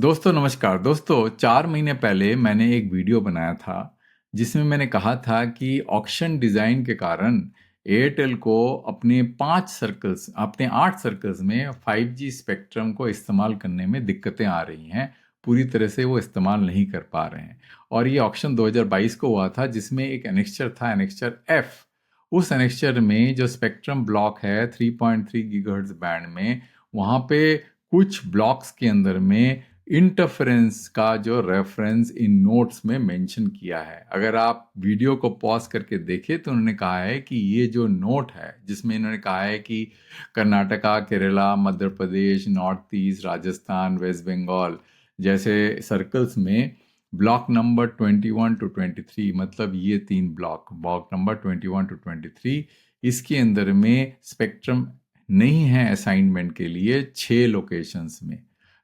दोस्तों नमस्कार। दोस्तों 4 महीने पहले मैंने एक वीडियो बनाया था जिसमें मैंने कहा था कि ऑक्शन डिज़ाइन के कारण एयरटेल को अपने 8 सर्कल्स में 5G स्पेक्ट्रम को इस्तेमाल करने में दिक्कतें आ रही हैं। पूरी तरह से वो इस्तेमाल नहीं कर पा रहे हैं। और ये ऑक्शन 2022 को हुआ था जिसमें एक एनेक्स्चर था, एनेक्स्चर एफ। उस एनेक्स्चर में जो स्पेक्ट्रम ब्लॉक है 3.3 गीगाहर्ट्ज बैंड में, वहाँ पे कुछ ब्लॉक्स के अंदर में इंटरफेरेंस का जो रेफरेंस इन नोट्स में मेंशन किया है। अगर आप वीडियो को पॉज करके देखें तो उन्होंने कहा है कि ये जो नोट है जिसमें इन्होंने कहा है कि Karnataka, Kerala, Madhya Pradesh, north east, Rajasthan, west Bengal जैसे सर्कल्स में ब्लॉक नंबर 21 to 23, मतलब ये 3 ब्लॉक, ब्लॉक नंबर 21 to 23, इसके अंदर में स्पेक्ट्रम नहीं है असाइनमेंट के लिए 6 लोकेशंस में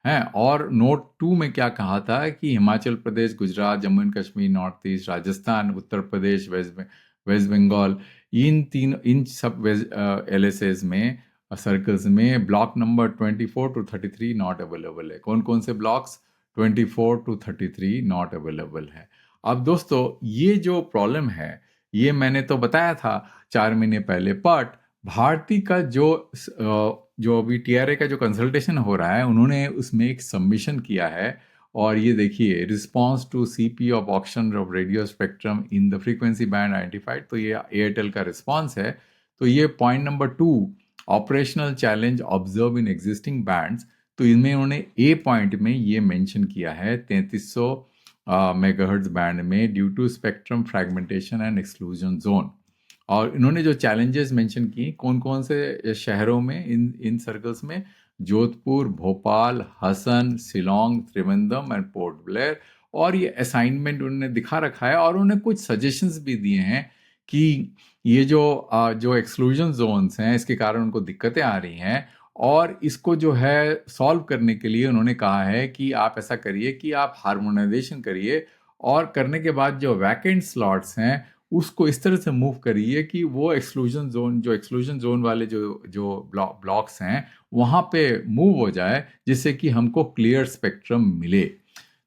है। और नोट 2 में क्या कहा था कि Himachal Pradesh, Gujarat, Jammu and Kashmir, north east, Rajasthan, Uttar Pradesh, west Bengal, इन सब एलएसएस में, सर्कल्स में block number 24 to 33 not available है। कौन कौन से ब्लॉक्स? 24 to 33 नॉट अवेलेबल है। अब दोस्तों ये जो प्रॉब्लम है ये मैंने तो बताया था 4 महीने पहले, बट भारती का जो अभी टीआरए का जो कंसल्टेशन हो रहा है, उन्होंने उसमें एक सबमिशन किया है। और ये देखिए, response to CP of auction of radio spectrum in the frequency band identified, तो ये एयरटेल का रिस्पांस है। तो ये point number 2, operational challenge observe in existing bands, तो इनमें उन्होंने ए पॉइंट में ये मेंशन किया है 3300 मेगाहर्ट्ज बैंड में due to spectrum fragmentation and exclusion zone. और इन्होंने जो चैलेंजेस मेंशन की कौन कौन से शहरों में, इन सर्कल्स में, जोधपुर, भोपाल, हसन, शिलोंग, त्रिवेंद्रम एंड पोर्ट ब्लेयर। और ये असाइनमेंट उन्होंने दिखा रखा है और उन्होंने कुछ सजेशंस भी दिए हैं कि ये जो एक्सक्लूजन जोन्स हैं इसके कारण उनको दिक्कतें आ रही हैं। और इसको जो है सॉल्व करने के लिए उन्होंने कहा है कि आप ऐसा करिए कि आप हार्मोनाइजेशन करिए, और करने के बाद जो वैकेंट स्लॉट्स हैं उसको इस तरह से मूव करिए कि वो एक्सक्लूजन जोन वाले जो जो ब्लॉक्स हैं वहाँ पे मूव हो जाए, जिससे कि हमको क्लियर स्पेक्ट्रम मिले।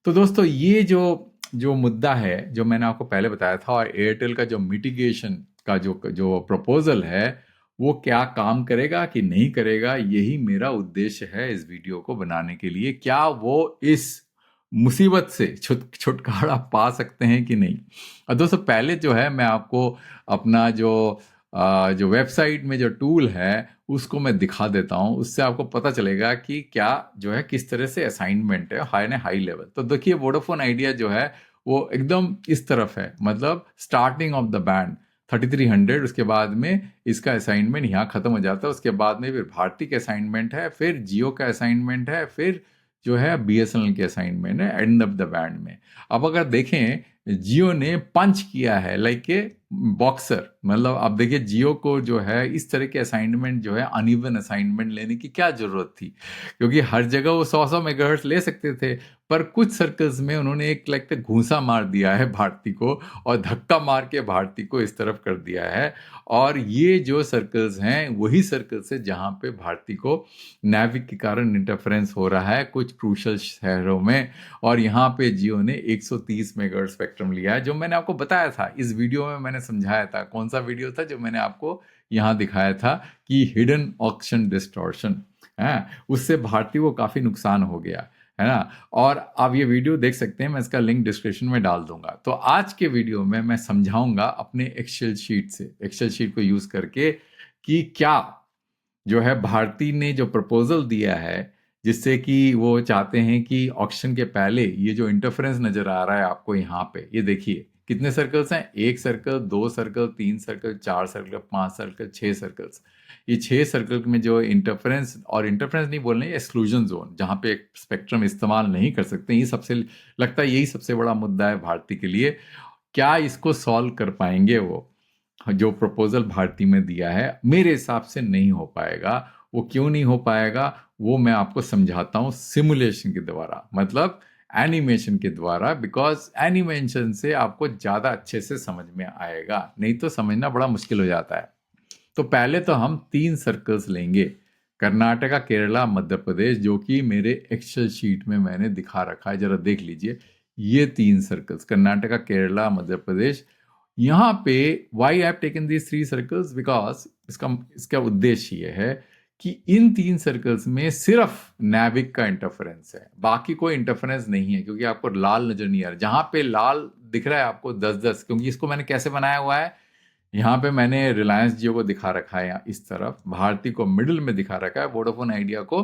तो दोस्तों ये जो जो मुद्दा है जो मैंने आपको पहले बताया था, और एयरटेल का जो मिटिगेशन का जो जो प्रपोजल है वो क्या काम करेगा कि नहीं करेगा, यही मेरा उद्देश्य है इस वीडियो को बनाने के लिए। क्या वो इस मुसीबत से छुटकारा पा सकते हैं कि नहीं। और दोस्तों पहले जो है मैं आपको अपना जो वेबसाइट में जो टूल है उसको मैं दिखा देता हूँ, उससे आपको पता चलेगा कि क्या जो है किस तरह से असाइनमेंट है हाई लेवल। तो देखिए, वोडाफोन आइडिया जो है वो एकदम इस तरफ है, मतलब स्टार्टिंग ऑफ द बैंड 3300, उसके बाद में इसका असाइनमेंट यहाँ खत्म हो जाता है। उसके बाद में फिर भारती का असाइनमेंट है, फिर जियो का असाइनमेंट है, फिर जो है बीएसएनएल के असाइनमेंट है एंड ऑफ द बैंड में। अब अगर देखें, जियो ने पंच किया है लाइक ए बॉक्सर, मतलब आप देखिए जियो को जो है इस तरह के असाइनमेंट जो है अनइवन असाइनमेंट लेने की क्या जरूरत थी, क्योंकि हर जगह वो 100 मेगाहर्ट्ज ले सकते थे। पर कुछ सर्कल्स में उन्होंने एक लाइक घूंसा मार दिया है भारती को, और धक्का मार के भारती को इस तरफ कर दिया है। और ये जो सर्कल्स हैं वही सर्कल्स है जहां पे भारती को नेविक के कारण इंटरफेरेंस हो रहा है कुछ क्रूशल शहरों में। और यहाँ पे जियो ने 130 मेगाहर्ट्ज स्पेक्ट्रम लिया है, जो मैंने आपको बताया था इस वीडियो में, मैंने समझाया था। कौन सा वीडियो था जो मैंने आपको यहाँ दिखाया था कि हिडन ऑक्शन डिस्टॉर्शन है, उससे भारती को काफी नुकसान हो गया है ना। और आप ये वीडियो देख सकते हैं, मैं इसका लिंक डिस्क्रिप्शन में डाल दूंगा। तो आज के वीडियो में मैं समझाऊंगा अपने एक्सेल शीट को यूज करके कि क्या जो है भारती ने जो प्रपोजल दिया है, जिससे कि वो चाहते हैं कि ऑक्शन के पहले ये जो इंटरफेरेंस नजर आ रहा है आपको यहाँ पे, ये देखिए कितने सर्कल्स हैं, 1 circle, 2 circle, 3 circle, 4 circle, 5 circle, 6 circles. ये 6 सर्कल में जो इंटरफेरेंस, और इंटरफेरेंस नहीं बोल रहे, एक्सक्लूजन जोन जहाँ पे स्पेक्ट्रम इस्तेमाल नहीं कर सकते, ये सबसे लगता है यही सबसे बड़ा मुद्दा है भारती के लिए। क्या इसको सॉल्व कर पाएंगे वो? जो प्रपोजल भारती में दिया है मेरे हिसाब से नहीं हो पाएगा। वो क्यों नहीं हो पाएगा वो मैं आपको समझाता हूँ सिमुलेशन के द्वारा, मतलब एनिमेशन के द्वारा, बिकॉज एनिमेशन से आपको ज़्यादा अच्छे से समझ में आएगा, नहीं तो समझना बड़ा मुश्किल हो जाता है। तो पहले तो हम 3 सर्कल्स लेंगे, कर्नाटका, केरला, मध्य प्रदेश, जो कि मेरे एक्सेल शीट में मैंने दिखा रखा है, जरा देख लीजिए। ये 3 सर्कल्स, कर्नाटका, केरला, मध्य प्रदेश। यहाँ पे why I have taken these 3 circles because इसका इसका उद्देश्य ये है कि इन 3 सर्कल्स में सिर्फ नैविक का इंटरफेरेंस है, बाकी कोई इंटरफेरेंस नहीं है, क्योंकि आपको लाल नजर नहीं आ रहा। जहां पे लाल दिख रहा है आपको 10-10, क्योंकि इसको मैंने कैसे बनाया हुआ है, यहाँ पे मैंने रिलायंस जियो को दिखा रखा है यहाँ इस तरफ, भारती को मिडिल में दिखा रखा है, वोडाफोन आइडिया को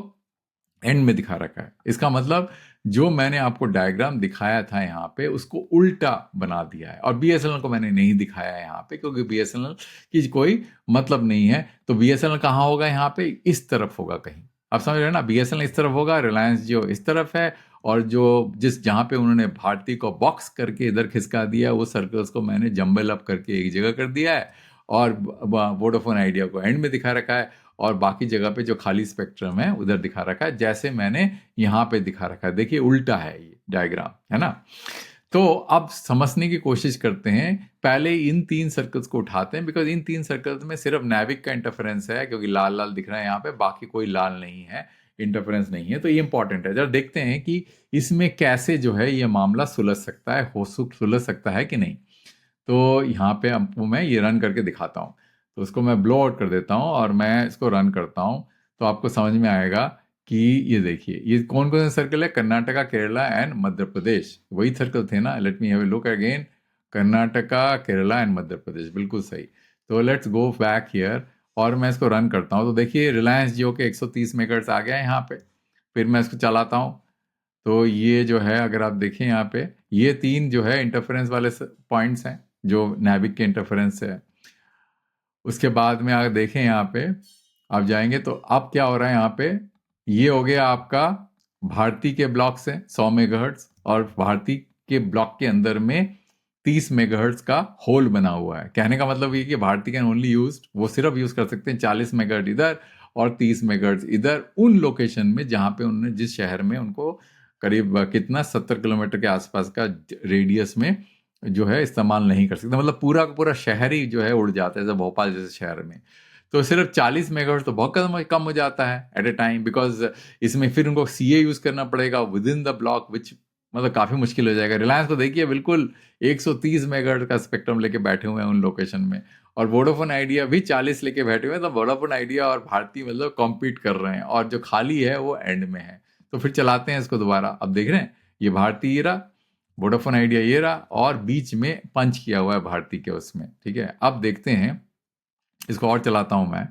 एंड में दिखा रखा है। इसका मतलब जो मैंने आपको डायग्राम दिखाया था यहाँ पे उसको उल्टा बना दिया है, और बीएसएनएल को मैंने नहीं दिखाया है यहाँ पे, क्योंकि बीएसएनएल की कोई मतलब नहीं है। तो बीएसएनएल कहाँ होगा, यहाँ पे इस तरफ होगा कहीं, आप समझ रहे हैं ना। बीएसएनएल इस तरफ होगा, रिलायंस जियो इस तरफ है, और जो जहाँ पे उन्होंने भारती को बॉक्स करके इधर खिसका दिया, वो सर्कल्स को मैंने जंबल अप करके एक जगह कर दिया है, और वोडाफोन आइडिया को एंड में दिखा रखा है, और बाकी जगह पे जो खाली स्पेक्ट्रम है उधर दिखा रखा है, जैसे मैंने यहाँ पे दिखा रखा है। देखिए उल्टा है ये डायग्राम, है ना। तो अब समझने की कोशिश करते हैं, पहले इन 3 सर्कल्स को उठाते हैं, बिकॉज इन 3 सर्कल्स में सिर्फ नैविक का इंटरफेरेंस है, क्योंकि लाल लाल दिख रहा है यहाँ पे, बाकी कोई लाल नहीं है, इंटरफेरेंस नहीं है। तो ये इंपॉर्टेंट है। जरा देखते हैं कि इसमें कैसे जो है ये मामला सुलझ सकता है, सुलझ सकता है कि नहीं। तो यहाँ पे आपको मैं ये रन करके दिखाता हूँ। तो उसको मैं ब्लो आउट कर देता हूँ और मैं इसको रन करता हूँ, तो आपको समझ में आएगा कि ये देखिए ये कौन कौन से सर्कल है, कर्नाटका, केरला एंड मध्य प्रदेश, वही सर्कल थे ना। Let me have a look again, Karnataka, Kerala and Madhya Pradesh, बिल्कुल सही। तो लेट्स गो बैक हियर, और मैं इसको रन करता हूँ। तो देखिए रिलायंस जियो के 130 मेगाहर्ट्ज आ गया है यहाँ पे। फिर मैं इसको चलाता हूँ, तो ये जो है अगर आप देखें यहाँ पे, ये 3 जो है इंटरफेरेंस वाले पॉइंट्स हैं जो नैविक के इंटरफेरेंस है। उसके बाद में अगर देखें यहाँ पे आप जाएंगे, तो अब क्या हो रहा है यहाँ पे, ये हो गया आपका भारती के ब्लॉक से 100 मेगाहर्ट्ज, और भारती के ब्लॉक के अंदर में 30 मेगाहर्ट्ज का होल बना हुआ है। कहने का मतलब ये कि भारती कैन ओनली यूज, वो सिर्फ यूज कर सकते हैं 40 मेगाहर्ट्ज इधर और 30 मेगाहर्ट्ज इधर, उन लोकेशन में जहां पे उन्होंने, जिस शहर में उनको करीब कितना 70 किलोमीटर के आसपास का रेडियस में जो है इस्तेमाल नहीं कर सकते। मतलब पूरा का पूरा शहर ही जो है उड़ जाता है, जैसे भोपाल जैसे शहर में। तो सिर्फ 40 मेगाहर्ट्ज तो बहुत कम हो जाता है एट ए टाइम, बिकॉज इसमें फिर उनको सीए यूज करना पड़ेगा विद इन द ब्लॉक, विच मतलब काफी मुश्किल हो जाएगा। रिलायंस को देखिए बिल्कुल 130 मेगाहर्ट्ज का स्पेक्ट्रम लेके बैठे हुए हैं उन लोकेशन में, और वोडाफोन आइडिया भी 40 लेके बैठे हुए हैं। तो वोडाफोन आइडिया और भारती मतलब कॉम्पीट कर रहे हैं, और जो खाली है वो एंड में है। तो फिर चलाते हैं इसको दोबारा। अब देख रहे हैं ये भारती ये रहा, वोडाफोन आइडिया ये रहा, और बीच में पंच किया हुआ है भारती के उसमें। ठीक है, अब देखते हैं इसको और चलाता हूं मैं।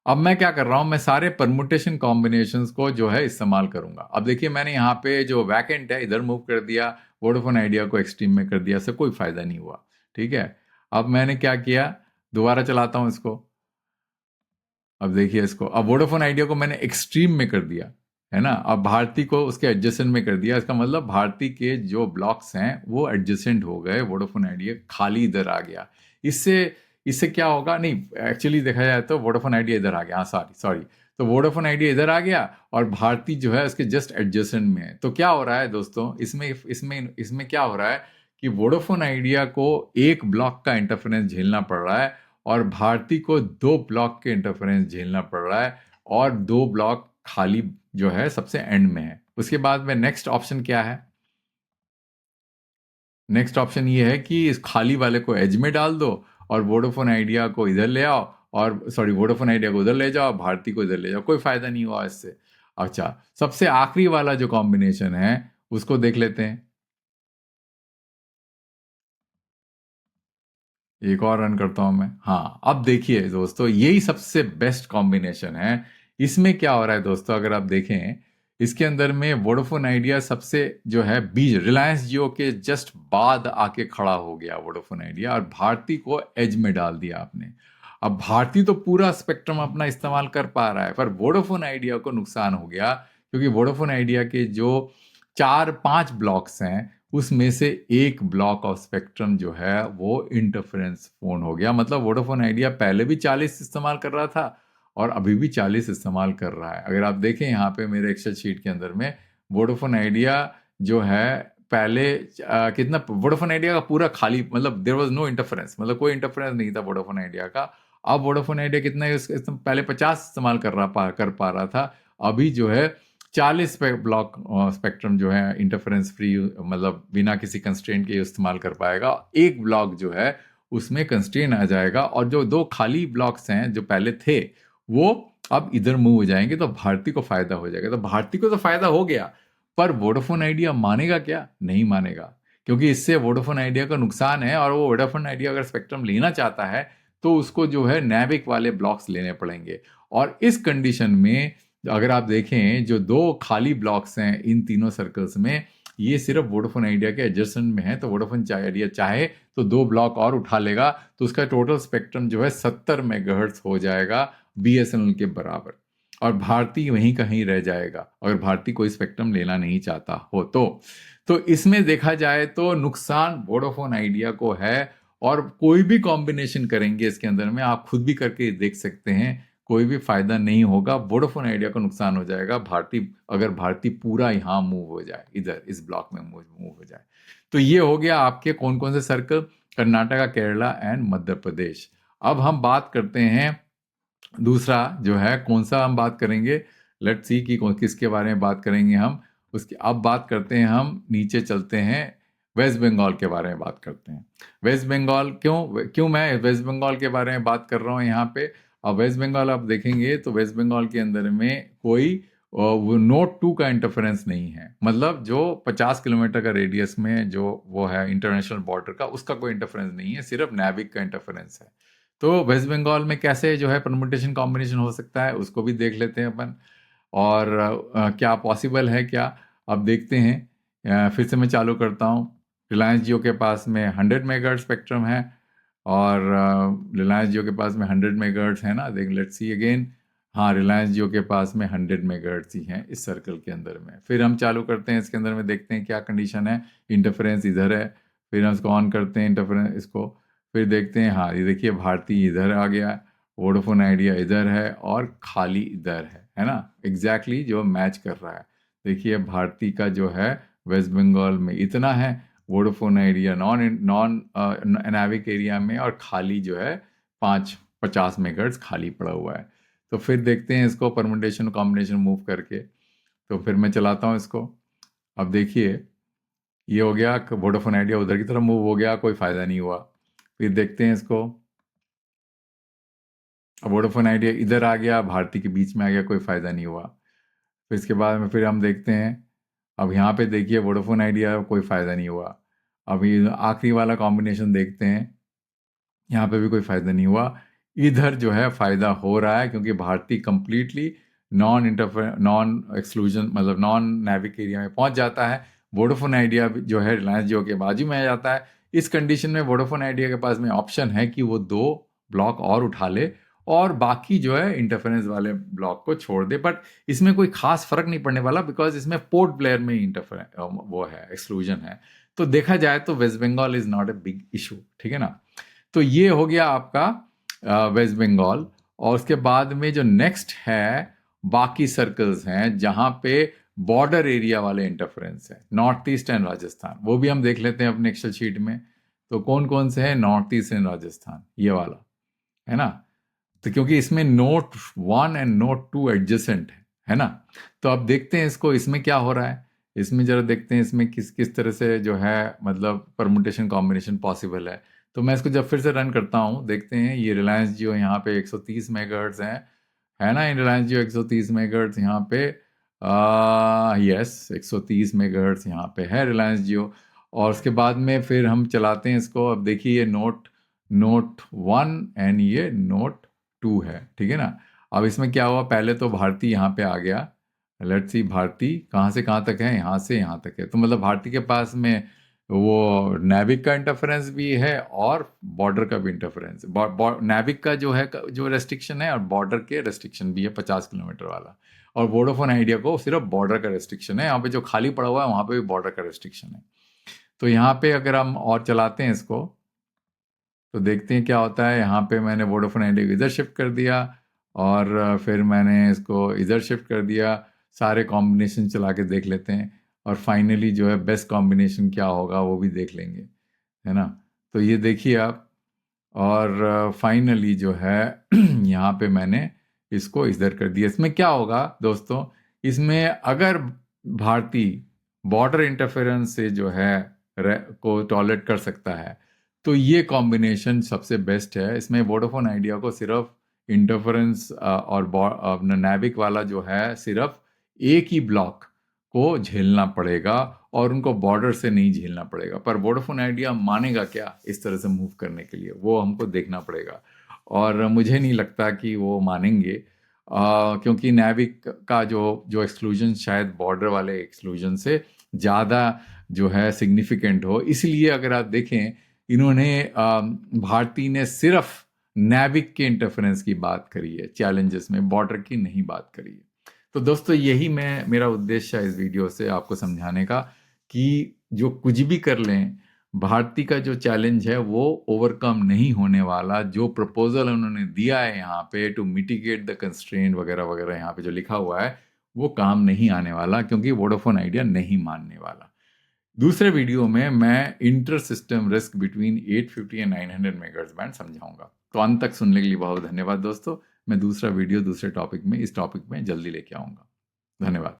अब मैं क्या कर रहा हूं, मैं सारे परमुटेशन कॉम्बिनेशंस को जो है इस्तेमाल करूंगा। अब देखिए मैंने यहाँ पे जो वैकेंट है इधर मूव कर दिया, वोडाफोन आइडिया को एक्सट्रीम में कर दिया, इससे कोई फायदा नहीं हुआ। ठीक है, अब मैंने क्या किया, दोबारा चलाता हूं इसको। अब देखिए इसको, अब वोडाफोन आइडिया को मैंने एक्सट्रीम में कर दिया, है ना। अब भारती को उसके एडजेसेंट में कर दिया। इसका मतलब भारती के जो ब्लॉक्स हैं वो एडजेसेंट हो गए, वोडाफोन आइडिया खाली इधर आ गया। इससे इससे क्या होगा, नहीं एक्चुअली देखा जाए तो वोडाफोन आइडिया इधर आ गया, हाँ सॉरी सॉरी। तो वोडाफोन आइडिया इधर आ गया और भारती जो है उसके जस्ट एडजेसेंट में है। तो क्या हो रहा है दोस्तों, इसमें इसमें इसमें क्या हो रहा है कि वोडाफोन आइडिया को एक ब्लॉक का इंटरफेरेंस झेलना पड़ रहा है, और भारती को 2 ब्लॉक के इंटरफेरेंस झेलना पड़ रहा है, और 2 ब्लॉक खाली जो है सबसे एंड में है। उसके बाद में नेक्स्ट ऑप्शन क्या है, नेक्स्ट ऑप्शन ये है कि इस खाली वाले को एज में डाल दो, और वोडाफोन आइडिया को इधर ले आओ, और सॉरी वोडाफोन आइडिया को उधर ले जाओ, भारती को इधर ले जाओ, कोई फायदा नहीं हुआ इससे। अच्छा, सबसे आखिरी वाला जो कॉम्बिनेशन है उसको देख लेते हैं। एक और रन करता हूं मैं। हाँ, अब देखिए दोस्तों यही सबसे बेस्ट कॉम्बिनेशन है। इसमें क्या हो रहा है दोस्तों, अगर आप देखें इसके अंदर में वोडाफोन आइडिया सबसे जो है बीच रिलायंस जियो के जस्ट बाद आके खड़ा हो गया वोडाफोन आइडिया, और भारती को एज में डाल दिया आपने। अब भारती तो पूरा स्पेक्ट्रम अपना इस्तेमाल कर पा रहा है, पर वोडाफोन आइडिया को नुकसान हो गया, क्योंकि वोडाफोन आइडिया के जो 4-5 ब्लॉक्स हैं उसमें से एक ब्लॉक ऑफ स्पेक्ट्रम जो है वो इंटरफेरेंस फोन हो गया। मतलब वोडाफोन आइडिया पहले भी 40 इस्तेमाल कर रहा था और अभी भी 40 इस्तेमाल कर रहा है। अगर आप देखें यहाँ पे मेरे एक्सेल शीट के अंदर में, वोडाफोन आइडिया जो है पहले कितना, वोडाफोन आइडिया का पूरा खाली, मतलब देयर वाज नो इंटरफेरेंस, मतलब कोई इंटरफेरेंस नहीं था वोडाफोन आइडिया का। अब वोडाफोन आइडिया कितना पहले 50 इस्तेमाल कर पा रहा था, अभी जो है 40 पे ब्लॉक स्पेक्ट्रम जो है इंटरफेरेंस फ्री, मतलब बिना किसी कंस्ट्रेंट के इस्तेमाल कर पाएगा। एक ब्लॉक जो है उसमें कंस्ट्रेंट आ जाएगा, और जो दो खाली ब्लॉक्स हैं जो पहले थे वो अब इधर मूव हो जाएंगे, तो भारती को फायदा हो जाएगा। तो भारती को तो फायदा हो गया, पर वोडाफोन आइडिया मानेगा क्या? नहीं मानेगा, क्योंकि इससे वोडाफोन आइडिया का नुकसान है, और वो वोडाफोन आइडिया अगर स्पेक्ट्रम लेना चाहता है तो उसको जो है नैविक वाले ब्लॉक्स लेने पड़ेंगे। और इस कंडीशन में अगर आप देखें, जो दो खाली ब्लॉक्स हैं इन तीनों सर्कल्स में, ये सिर्फ वोडाफोन आइडिया के एडजस्टमेंट में है। तो वोडाफोन आइडिया चाहे तो दो ब्लॉक और उठा लेगा, तो उसका टोटल स्पेक्ट्रम जो है 70 मेगाहर्ट्ज हो जाएगा, बीएसएनएल के बराबर। और भारती वहीं कहीं रह जाएगा, अगर भारती कोई स्पेक्ट्रम लेना नहीं चाहता हो तो इसमें देखा जाए तो नुकसान वोडाफोन आइडिया को है। और कोई भी कॉम्बिनेशन करेंगे इसके अंदर में, आप खुद भी करके देख सकते हैं, कोई भी फायदा नहीं होगा, वोडाफोन आइडिया को नुकसान हो जाएगा। अगर भारती पूरा यहाँ मूव हो जाए, इधर इस ब्लॉक में मूव हो जाए। तो ये हो गया आपके कौन कौन से सर्कल, कर्नाटका, केरला एंड मध्य प्रदेश। अब हम बात करते हैं दूसरा जो है, कौन सा हम बात करेंगे, लेट्स सी कि किसके बारे में बात करेंगे हम। उसकी अब बात करते हैं, हम नीचे चलते हैं, वेस्ट बंगाल के बारे में बात करते हैं। वेस्ट बंगाल क्यों क्यों मैं वेस्ट बंगाल के बारे में बात कर रहा हूँ यहाँ पे? अब वेस्ट बंगाल आप देखेंगे तो वेस्ट बंगाल के अंदर में कोई वो नोट 2 का इंटरफेरेंस नहीं है, मतलब जो 50 किलोमीटर का रेडियस में जो वो है इंटरनेशनल बॉर्डर का, उसका कोई इंटरफेरेंस नहीं है, सिर्फ नेविक का इंटरफेरेंस है। तो वेस्ट बंगाल में कैसे जो है परमुटेशन कॉम्बिनेशन हो सकता है, उसको भी देख लेते हैं अपन। और क्या पॉसिबल है क्या, अब देखते हैं। फिर से मैं चालू करता हूँ। रिलायंस जियो के पास में 100 मेगाहर्ट्ज स्पेक्ट्रम है, और रिलायंस जियो के पास में 100 मेगाहर्ट्ज है ना, देख लेट्स सी अगेन। हाँ, रिलायंस जियो के पास में 100 मेगाहर्ट्ज ही हैं इस सर्कल के अंदर में। फिर हम चालू करते हैं इसके अंदर में, देखते हैं क्या कंडीशन है। इंटरफेरेंस इधर है, फिर हम इसको ऑन करते हैं इंटरफेरेंस इसको, फिर देखते हैं। हाँ, ये देखिए भारती इधर आ गया, वोडाफोन आइडिया इधर है, और खाली इधर है ना, एग्जैक्टली exactly जो मैच कर रहा है। देखिए भारती का जो है वेस्ट बंगाल में इतना है, वोडाफोन आइडिया नॉन नॉन एनाविक एरिया में, और खाली जो है 50 मेगाहर्ट्ज खाली पड़ा हुआ है। तो फिर देखते हैं इसको परमुटेशन कॉम्बिनेशन मूव करके। तो फिर मैं चलाता हूँ इसको। अब देखिए ये हो गया, वोडाफोन आइडिया उधर की तरफ मूव हो गया, कोई फायदा नहीं हुआ। फिर देखते हैं इसको, अब वोडाफोन आइडिया इधर आ गया, भारती के बीच में आ गया, कोई फायदा नहीं हुआ। फिर इसके बाद में फिर हम देखते हैं, अब यहाँ पे देखिए वोडाफोन आइडिया कोई फायदा नहीं हुआ। अभी आखिरी वाला कॉम्बिनेशन देखते हैं, यहाँ पे भी कोई फायदा नहीं हुआ। इधर जो है फायदा हो रहा है, क्योंकि भारती कंप्लीटली नॉन एक्सक्लूजन, मतलब नॉन नेविक एरिया में पहुंच जाता है। वोडाफोन आइडिया जो है रिलायंस जियो के बाजू में आ जाता है। इस कंडीशन में वोडाफोन आइडिया के पास में ऑप्शन है कि वो दो ब्लॉक और उठा ले, और बाकी जो है इंटरफेरेंस वाले ब्लॉक को छोड़ दे। बट इसमें कोई खास फर्क नहीं पड़ने वाला, बिकॉज इसमें पोर्ट ब्लेयर में इंटरफेरेंस वो है, एक्सक्लूजन है। तो देखा जाए तो West Bengal is not a big issue, ठीक है ना। तो ये हो गया आपका वेस्ट बंगाल। और उसके बाद में जो नेक्स्ट है, बाकी सर्कल्स हैं जहां पे बॉर्डर एरिया वाले इंटरफेरेंस है, नॉर्थ ईस्ट एंड राजस्थान, वो भी हम देख लेते हैं अपने एक्सेल शीट में। तो कौन कौन से हैं, नॉर्थ ईस्ट एंड राजस्थान, ये वाला है ना। तो क्योंकि इसमें नोट 1 एंड नोट 2 एडजेसेंट है ना। तो अब देखते हैं इसको, इसमें क्या हो रहा है, इसमें जरा देखते हैं इसमें किस किस तरह से जो है, मतलब परमुटेशन कॉम्बिनेशन पॉसिबल है। तो मैं इसको जब फिर से रन करता हूँ, देखते हैं ये रिलायंस जियो यहाँ पे 130 मेगाहर्ट्ज है ना, इन रिलायंस जियो 130 मेगाहर्ट्ज यहाँ पे, यस 130 मेगाहर्ट्ज यहाँ पे है रिलायंस जियो। और उसके बाद में फिर हम चलाते हैं इसको। अब देखिए ये नोट नोट 1 एंड ये नोट 2 है, ठीक है ना। अब इसमें क्या हुआ, पहले तो भारती यहाँ पे आ गया। लेट्स सी भारती कहाँ से कहाँ तक है, यहाँ से यहाँ तक है। तो मतलब भारती के पास में वो नेविक का इंटरफेरेंस भी है, और बॉर्डर का भी इंटरफेरेंस। नेविक का जो है जो रेस्ट्रिक्शन है, और बॉर्डर के रेस्ट्रिक्शन भी है 50 किलोमीटर वाला। और वोडाफोन आइडिया को सिर्फ बॉर्डर का रेस्ट्रिक्शन है, यहाँ पे जो खाली पड़ा हुआ है वहाँ पे भी बॉर्डर का रेस्ट्रिक्शन है। तो यहाँ पे अगर हम और चलाते हैं इसको, तो देखते हैं क्या होता है। यहाँ पे मैंने वोडाफोन आइडिया को इधर शिफ्ट कर दिया, और फिर मैंने इसको इधर शिफ्ट कर दिया। सारे कॉम्बिनेशन चला के देख लेते हैं, और फाइनली जो है बेस्ट कॉम्बिनेशन क्या होगा वो भी देख लेंगे, है ना। तो ये देखिए आप, और फाइनली जो है यहाँ पे मैंने इसको इधर कर दिया। इसमें क्या होगा दोस्तों, इसमें अगर भारती बॉर्डर इंटरफेरेंस से जो है को टॉलरेट कर सकता है तो ये कॉम्बिनेशन सबसे बेस्ट है। इसमें वोडाफोन आइडिया को सिर्फ इंटरफेरेंस और नैविक वाला जो है सिर्फ एक ही ब्लॉक को झेलना पड़ेगा और उनको बॉर्डर से नहीं झेलना पड़ेगा। पर वोडाफोन आइडिया मानेगा क्या इस तरह से मूव करने के लिए, वो हमको देखना पड़ेगा। और मुझे नहीं लगता कि वो मानेंगे, क्योंकि नैविक का जो जो एक्सक्लूजन शायद बॉर्डर वाले एक्सक्लूजन से ज़्यादा जो है सिग्निफिकेंट हो। इसलिए अगर आप देखें, इन्होंने भारती ने सिर्फ नैविक के इंटरफेरेंस की बात करी है चैलेंजेस में, बॉर्डर की नहीं बात करी है। तो दोस्तों यही मेरा उद्देश्य है इस वीडियो से आपको समझाने का कि जो कुछ भी कर लें, भारती का जो चैलेंज है वो ओवरकम नहीं होने वाला। जो प्रपोजल उन्होंने दिया है यहाँ पे टू मिटिगेट द कंस्ट्रेंट वगैरह वगैरह, यहाँ पे जो लिखा हुआ है वो काम नहीं आने वाला, क्योंकि वोडाफोन आइडिया नहीं मानने वाला। दूसरे वीडियो में मैं inter system risk between 850 and 900 megahertz band समझाऊंगा। तो अंत तक सुनने के लिए बहुत धन्यवाद दोस्तों। मैं दूसरा वीडियो दूसरे टॉपिक में, इस टॉपिक में जल्दी लेके आऊंगा। धन्यवाद।